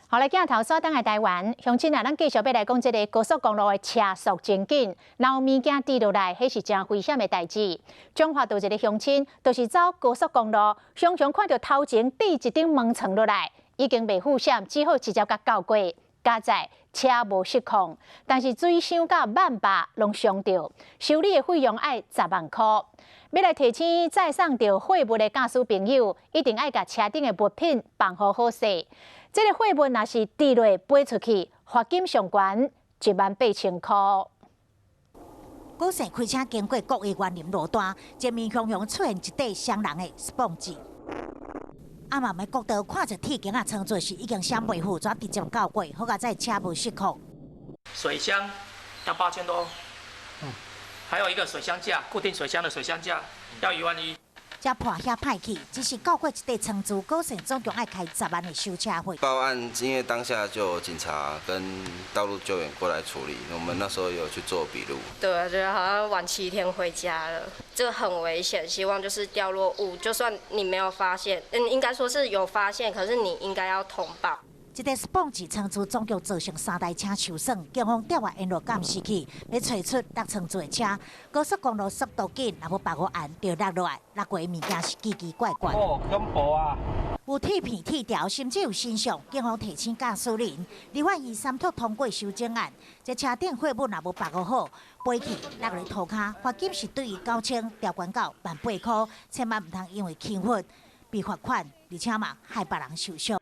好来，镜头锁等下台湾，乡亲啊，咱继续要来讲这个高速公路的车速真紧，然后物件滴落来，迄是真危险的代志。中华道一个乡亲，就是走高速公路，常常看到头前滴一顶毛床落来，已经袂护险，只好直接甲交过。加在车无失控，但是水箱甲万把拢伤着，修理的费用要10万块。要来提醒载送着货物的驾驶朋友，一定要甲车顶的物品放好好势。这个货物若是滴落飞出去，罚金上悬18000块。高盛开车经过国艺园林路段，前面雄雄出现一块双人的spong字。阿妈的国道看着铁筋啊，称作是已经闪袂赴，怎直接交过？好在车无失控。水箱要8000多，还有一个水箱架，固定水箱的水箱架要11000。这破遐歹去，只是交过一块床珠，高盛总共要开10万的修车费。报案，因为当下就有警察跟道路救援过来处理，我们那时候有去做笔录。对啊，觉得好像晚7天回家了，这个很危险。希望就是掉落物，就算你没有发现，应该说是有发现，可是你应该要通报。一个spong字床珠总共造成3台车受损，警方调阅联络监视器，要找出落床珠的车。高速公路速度紧，若要把握按就落落来，落过的物件是奇奇怪怪。哦，恐怖啊！有铁片、铁条，甚至有身上。警方提醒驾驶人，罹犯以3套通过修正案，这车顶货物若无把握好，飞去落入涂骹，罚金是对于9000调悬到18000块，千万唔通因为轻忽被罚款，而且嘛害别人受伤。